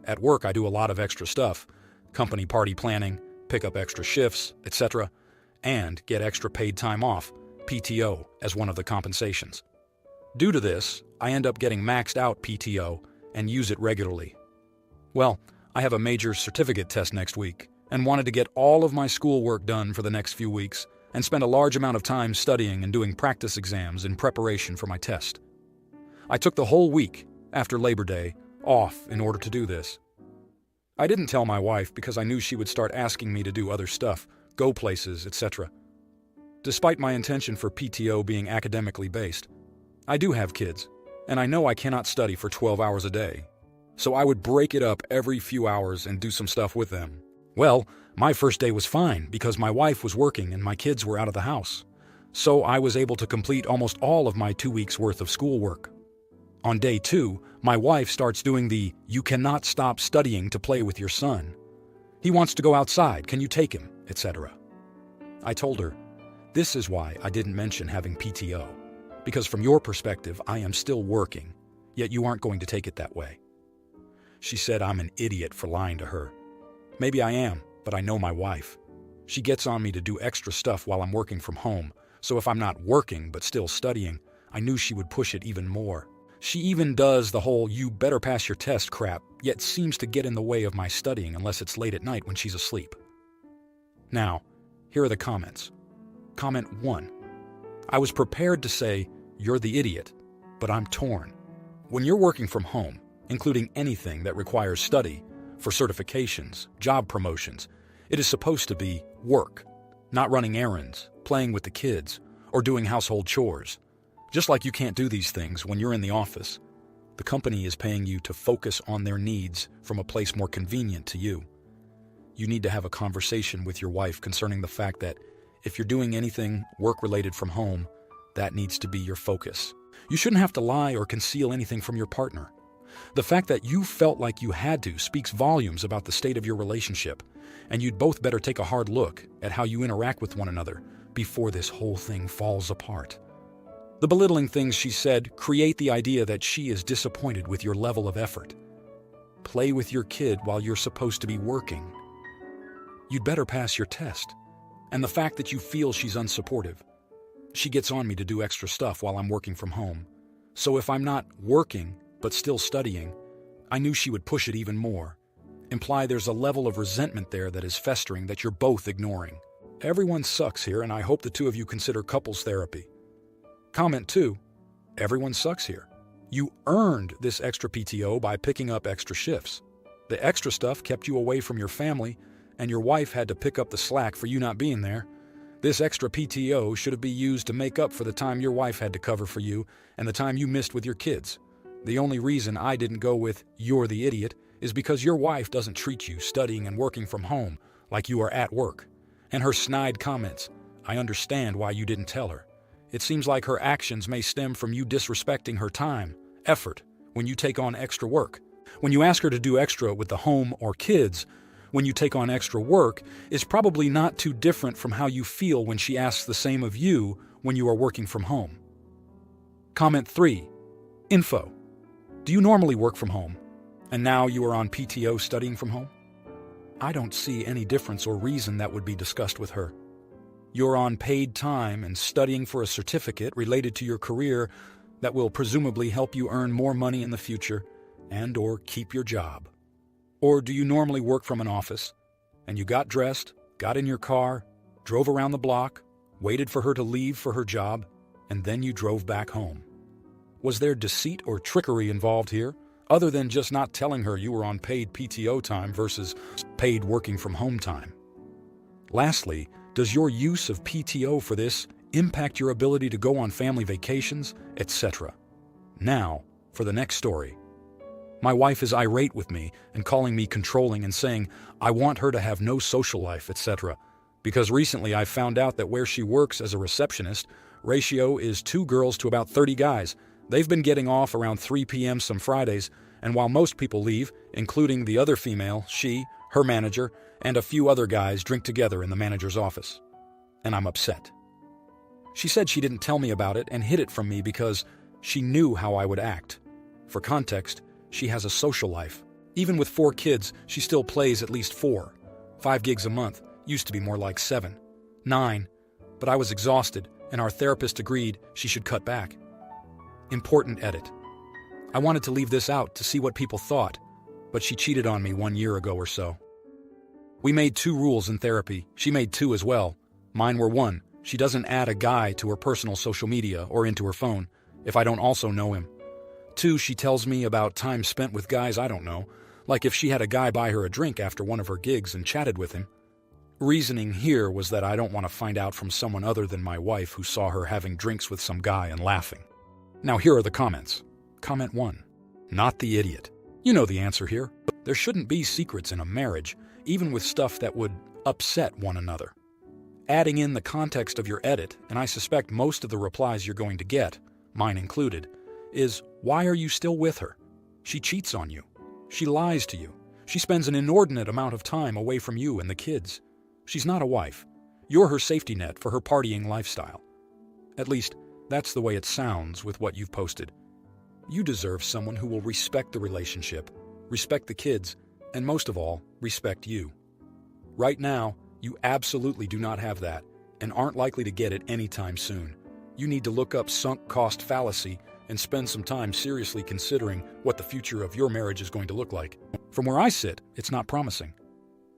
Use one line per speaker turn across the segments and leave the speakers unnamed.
At work, I do a lot of extra stuff, company party planning, pick up extra shifts, etc., and get extra paid time off, PTO, as one of the compensations. Due to this, I end up getting maxed out PTO and use it regularly. Well, I have a major certificate test next week and wanted to get all of my schoolwork done for the next few weeks and spend a large amount of time studying and doing practice exams in preparation for my test. I took the whole week, after Labor Day, off in order to do this. I didn't tell my wife because I knew she would start asking me to do other stuff, go places, etc. Despite my intention for PTO being academically based, I do have kids, and I know I cannot study for 12 hours a day, so I would break it up every few hours and do some stuff with them. Well, my first day was fine because my wife was working and my kids were out of the house, so I was able to complete almost all of my 2 weeks' worth of schoolwork. On day 2, my wife starts doing the "you cannot stop studying to play with your son. He wants to go outside, can you take him?" etc. I told her, this is why I didn't mention having PTO, because from your perspective, I am still working, yet you aren't going to take it that way. She said I'm an idiot for lying to her. Maybe I am, but I know my wife. She gets on me to do extra stuff while I'm working from home, so if I'm not working but still studying, I knew she would push it even more. She even does the whole "you better pass your test" crap, yet seems to get in the way of my studying unless it's late at night when she's asleep. Now, here are the comments. Comment 1. I was prepared to say, "You're the idiot," but I'm torn. When you're working from home, including anything that requires study, for certifications, job promotions, it is supposed to be work, not running errands, playing with the kids, or doing household chores. Just like you can't do these things when you're in the office, the company is paying you to focus on their needs from a place more convenient to you. You need to have a conversation with your wife concerning the fact that if you're doing anything work-related from home, that needs to be your focus. You shouldn't have to lie or conceal anything from your partner. The fact that you felt like you had to speaks volumes about the state of your relationship, and you'd both better take a hard look at how you interact with one another before this whole thing falls apart. The belittling things she said create the idea that she is disappointed with your level of effort. Play with your kid while you're supposed to be working. You'd better pass your test. And the fact that you feel she's unsupportive. She gets on me to do extra stuff while I'm working from home. So if I'm not working, but still studying, I knew she would push it even more. Imply there's a level of resentment there that is festering that you're both ignoring. Everyone sucks here, and I hope the two of you consider couples therapy. Comment 2. Everyone sucks here. You earned this extra PTO by picking up extra shifts. The extra stuff kept you away from your family, and your wife had to pick up the slack for you not being there. This extra PTO should have been used to make up for the time your wife had to cover for you and the time you missed with your kids. The only reason I didn't go with "you're the idiot" is because your wife doesn't treat you studying and working from home like you are at work. And her snide comments, I understand why you didn't tell her. It seems like her actions may stem from you disrespecting her time, effort, when you take on extra work. When you ask her to do extra with the home or kids, when you take on extra work, is probably not too different from how you feel when she asks the same of you when you are working from home. Comment 3. Info. Do you normally work from home, and now you are on PTO studying from home? I don't see any difference or reason that would be discussed with her. You're on paid time and studying for a certificate related to your career that will presumably help you earn more money in the future and/or keep your job. Or do you normally work from an office, and you got dressed, got in your car, drove around the block, waited for her to leave for her job, and then you drove back home? Was there deceit or trickery involved here, other than just not telling her you were on paid PTO time versus paid working from home time? Lastly, does your use of PTO for this impact your ability to go on family vacations, etc.? Now, for the next story. My wife is irate with me and calling me controlling and saying I want her to have no social life, etc. Because recently I found out that where she works as a receptionist, ratio is 2 girls to about 30 guys. They've been getting off around 3 p.m. some Fridays, and while most people leave, including the other female, she, her manager, and a few other guys drink together in the manager's office. And I'm upset. She said she didn't tell me about it and hid it from me because she knew how I would act. For context, she has a social life, Even with 4 kids, she still plays at least 4. 5 gigs a month, used to be more like 7. 9. But I was exhausted, and our therapist agreed she should cut back. Important edit. I wanted to leave this out to see what people thought, but she cheated on me 1 year ago or so. We made 2 rules in therapy. She made 2 as well. Mine were 1, she doesn't add a guy to her personal social media or into her phone if I don't also know him. 2, she tells me about time spent with guys I don't know, like if she had a guy buy her a drink after one of her gigs and chatted with him. Reasoning here was that I don't want to find out from someone other than my wife who saw her having drinks with some guy and laughing. Now here are the comments. Comment 1. Not the idiot. You know the answer here. There shouldn't be secrets in a marriage, even with stuff that would upset one another. Adding in the context of your edit, and I suspect most of the replies you're going to get, mine included, is, why are you still with her? She cheats on you. She lies to you. She spends an inordinate amount of time away from you and the kids. She's not a wife. You're her safety net for her partying lifestyle. At least, that's the way it sounds with what you've posted. You deserve someone who will respect the relationship, respect the kids, and most of all, respect you. Right now, you absolutely do not have that, and aren't likely to get it anytime soon. You need to look up sunk cost fallacy and spend some time seriously considering what the future of your marriage is going to look like. From where I sit, it's not promising.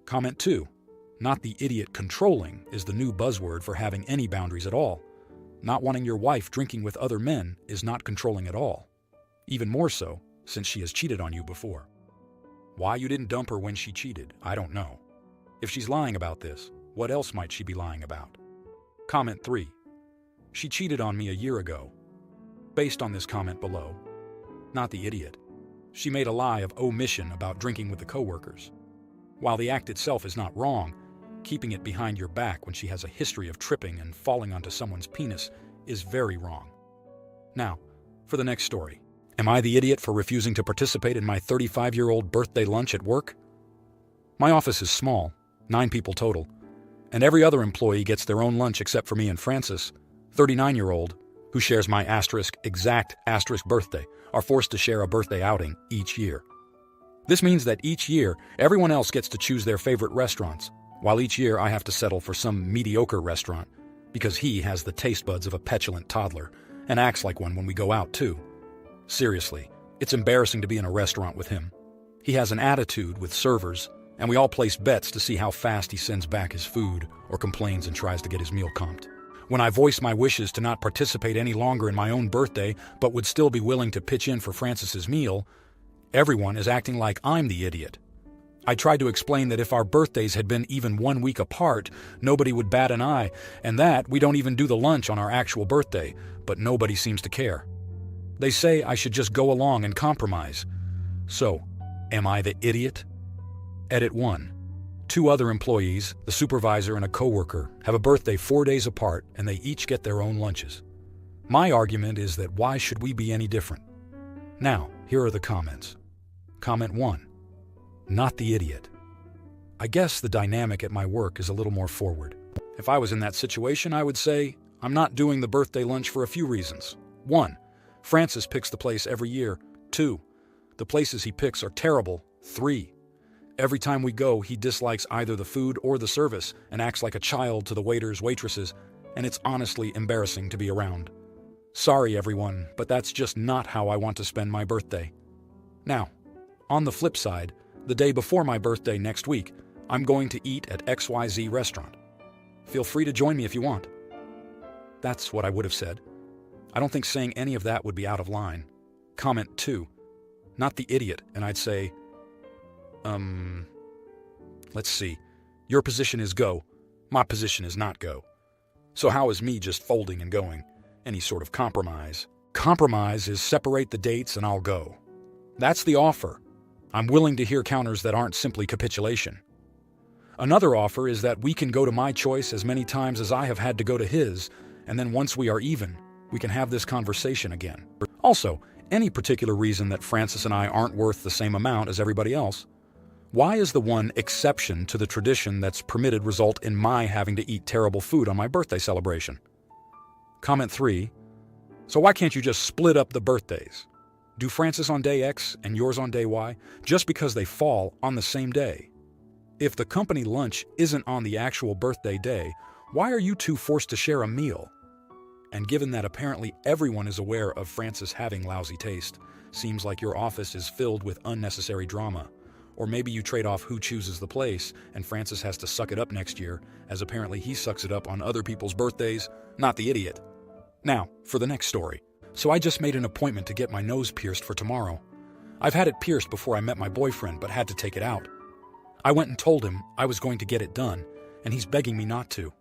Comment 2. Not the idiot controlling is the new buzzword for having any boundaries at all. Not wanting your wife drinking with other men is not controlling at all. Even more so, since she has cheated on you before. Why you didn't dump her when she cheated, I don't know. If she's lying about this, what else might she be lying about? Comment 3. She cheated on me a year ago. Based on this comment below, not the idiot. She made a lie of omission about drinking with the coworkers. While the act itself is not wrong, keeping it behind your back when she has a history of tripping and falling onto someone's penis is very wrong. Now, for the next story. Am I the idiot for refusing to participate in my 35-year-old birthday lunch at work? My office is small, 9 people total, and every other employee gets their own lunch except for me and Francis, 39-year-old, who shares my exact birthday, are forced to share a birthday outing each year. This means that each year, everyone else gets to choose their favorite restaurants, while each year I have to settle for some mediocre restaurant, because he has the taste buds of a petulant toddler, and acts like one when we go out too. Seriously, it's embarrassing to be in a restaurant with him. He has an attitude with servers, and we all place bets to see how fast he sends back his food or complains and tries to get his meal comped. When I voice my wishes to not participate any longer in my own birthday, but would still be willing to pitch in for Francis's meal, everyone is acting like I'm the idiot. I tried to explain that if our birthdays had been even 1 week apart, nobody would bat an eye, and that we don't even do the lunch on our actual birthday, but nobody seems to care. They say I should just go along and compromise. So, am I the idiot? Edit 1. 2 other employees, the supervisor and a coworker, have a birthday 4 days apart and they each get their own lunches. My argument is that why should we be any different? Now, here are the comments. Comment 1. Not the idiot. I guess the dynamic at my work is a little more forward. If I was in that situation, I would say, I'm not doing the birthday lunch for a few reasons. 1. Francis picks the place every year. 2. The places he picks are terrible. 3. Every time we go, he dislikes either the food or the service and acts like a child to the waiters, waitresses, and it's honestly embarrassing to be around. Sorry, everyone, but that's just not how I want to spend my birthday. Now, on the flip side, the day before my birthday next week, I'm going to eat at XYZ restaurant. Feel free to join me if you want. That's what I would have said. I don't think saying any of that would be out of line. Comment 2. Not the idiot, and I'd say, let's see. Your position is go. My position is not go. So how is me just folding and going? Any sort of compromise? Compromise is separate the dates and I'll go. That's the offer. I'm willing to hear counters that aren't simply capitulation. Another offer is that we can go to my choice as many times as I have had to go to his, and then once we are even, we can have this conversation again. Also, any particular reason that Francis and I aren't worth the same amount as everybody else? Why is the one exception to the tradition that's permitted result in my having to eat terrible food on my birthday celebration? Comment 3. So why can't you just split up the birthdays? Do Francis on day X and yours on day Y just because they fall on the same day? If the company lunch isn't on the actual birthday day, why are you two forced to share a meal? And given that apparently everyone is aware of Francis having lousy taste, seems like your office is filled with unnecessary drama. Or maybe you trade off who chooses the place and Francis has to suck it up next year, as apparently he sucks it up on other people's birthdays, not the idiot. Now, for the next story. So I just made an appointment to get my nose pierced for tomorrow. I've had it pierced before I met my boyfriend, but had to take it out. I went and told him I was going to get it done, and he's begging me not to.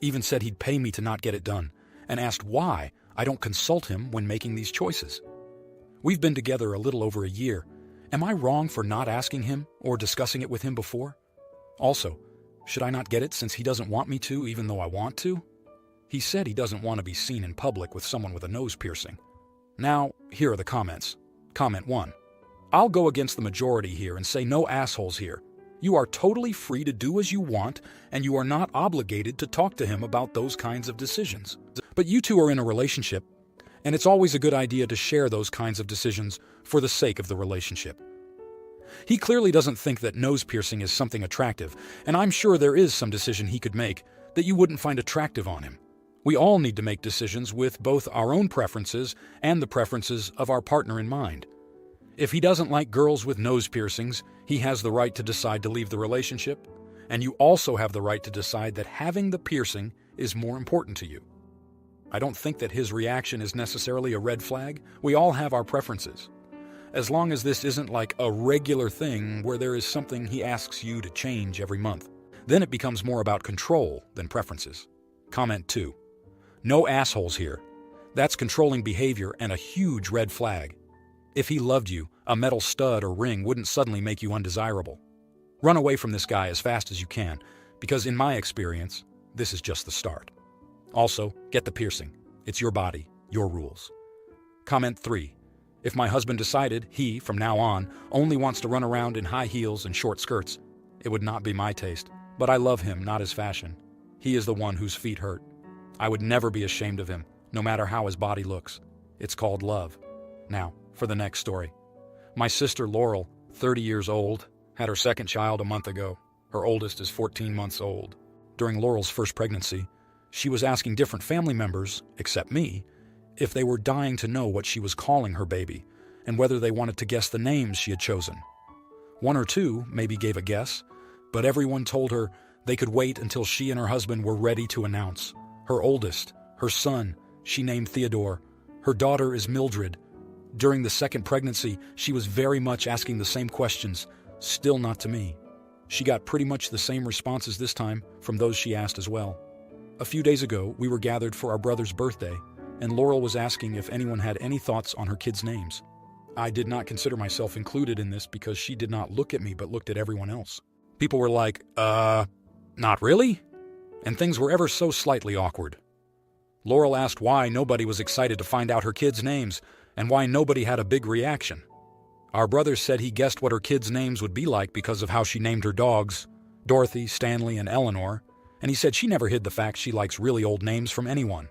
Even said he'd pay me to not get it done, and asked why I don't consult him when making these choices. We've been together a little over a year. Am I wrong for not asking him or discussing it with him before? Also, should I not get it since he doesn't want me to even though I want to? He said he doesn't want to be seen in public with someone with a nose piercing. Now, here are the comments. Comment 1. I'll go against the majority here and say no assholes here. You are totally free to do as you want, and you are not obligated to talk to him about those kinds of decisions. But you two are in a relationship, and it's always a good idea to share those kinds of decisions for the sake of the relationship. He clearly doesn't think that nose piercing is something attractive, and I'm sure there is some decision he could make that you wouldn't find attractive on him. We all need to make decisions with both our own preferences and the preferences of our partner in mind. If he doesn't like girls with nose piercings, he has the right to decide to leave the relationship, and you also have the right to decide that having the piercing is more important to you. I don't think that his reaction is necessarily a red flag. We all have our preferences. As long as this isn't like a regular thing where there is something he asks you to change every month, then it becomes more about control than preferences. Comment 2. No assholes here. That's controlling behavior and a huge red flag. If he loved you, a metal stud or ring wouldn't suddenly make you undesirable. Run away from this guy as fast as you can, because in my experience, this is just the start. Also, get the piercing. It's your body, your rules. Comment 3. If my husband decided he, from now on, only wants to run around in high heels and short skirts, it would not be my taste. But I love him, not his fashion. He is the one whose feet hurt. I would never be ashamed of him, no matter how his body looks. It's called love. Now, for the next story. My sister Laurel, 30 years old, had her second child a month ago. Her oldest is 14 months old. During Laurel's first pregnancy, she was asking different family members, except me, if they were dying to know what she was calling her baby, and whether they wanted to guess the names she had chosen. One or two maybe gave a guess, but everyone told her they could wait until she and her husband were ready to announce. Her oldest, her son, she named Theodore. Her daughter is Mildred. During the second pregnancy, she was very much asking the same questions, still not to me. She got pretty much the same responses this time from those she asked as well. A few days ago, we were gathered for our brother's birthday, and Laurel was asking if anyone had any thoughts on her kids' names. I did not consider myself included in this because she did not look at me but looked at everyone else. People were like, not really? And things were ever so slightly awkward. Laurel asked why nobody was excited to find out her kids' names, and why nobody had a big reaction. Our brother said he guessed what her kids' names would be like because of how she named her dogs, Dorothy, Stanley, and Eleanor, and he said she never hid the fact she likes really old names from anyone.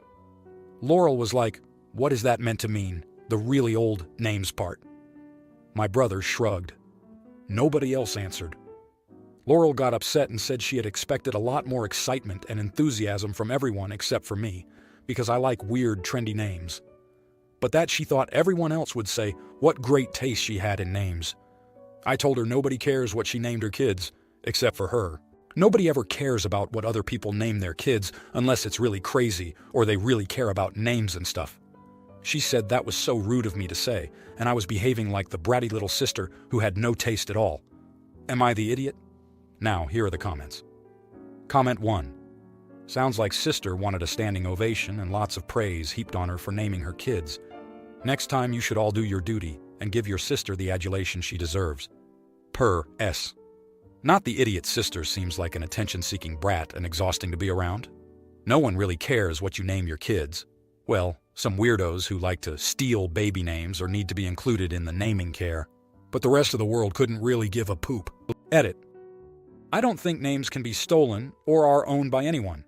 Laurel was like, what is that meant to mean, the really old names part? My brother shrugged. Nobody else answered. Laurel got upset and said she had expected a lot more excitement and enthusiasm from everyone except for me, because I like weird, trendy names. But that she thought everyone else would say what great taste she had in names. I told her nobody cares what she named her kids, except for her. Nobody ever cares about what other people name their kids unless it's really crazy or they really care about names and stuff. She said that was so rude of me to say, and I was behaving like the bratty little sister who had no taste at all. Am I the idiot? Now, here are the comments. Comment 1. Sounds like sister wanted a standing ovation and lots of praise heaped on her for naming her kids. Next time you should all do your duty and give your sister the adulation she deserves. Per S. Not the idiot sister seems like an attention-seeking brat and exhausting to be around. No one really cares what you name your kids. Well, some weirdos who like to steal baby names or need to be included in the naming care. But the rest of the world couldn't really give a poop. Edit. I don't think names can be stolen or are owned by anyone.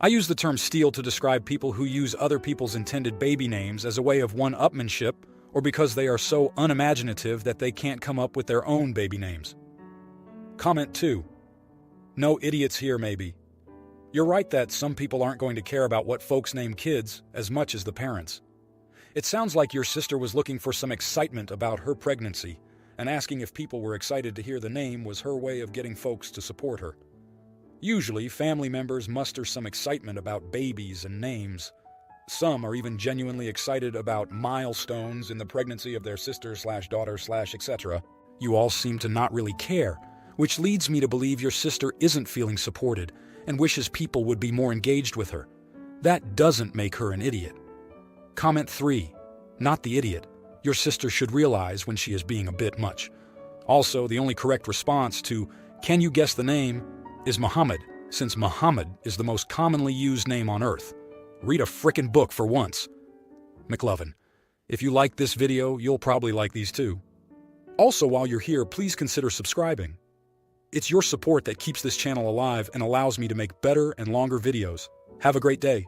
I use the term steal to describe people who use other people's intended baby names as a way of one-upmanship or because they are so unimaginative that they can't come up with their own baby names. Comment 2. No idiots here, maybe. You're right that some people aren't going to care about what folks name kids as much as the parents. It sounds like your sister was looking for some excitement about her pregnancy, and asking if people were excited to hear the name was her way of getting folks to support her. Usually, family members muster some excitement about babies and names. Some are even genuinely excited about milestones in the pregnancy of their sister/daughter/etc. You all seem to not really care, which leads me to believe your sister isn't feeling supported and wishes people would be more engaged with her. That doesn't make her an idiot. Comment 3. Not the idiot. Your sister should realize when she is being a bit much. Also, the only correct response to "Can you guess the name?" is Muhammad, since Muhammad is the most commonly used name on Earth. Read a frickin' book for once. McLovin, if you like this video, you'll probably like these too. Also, while you're here, please consider subscribing. It's your support that keeps this channel alive and allows me to make better and longer videos. Have a great day.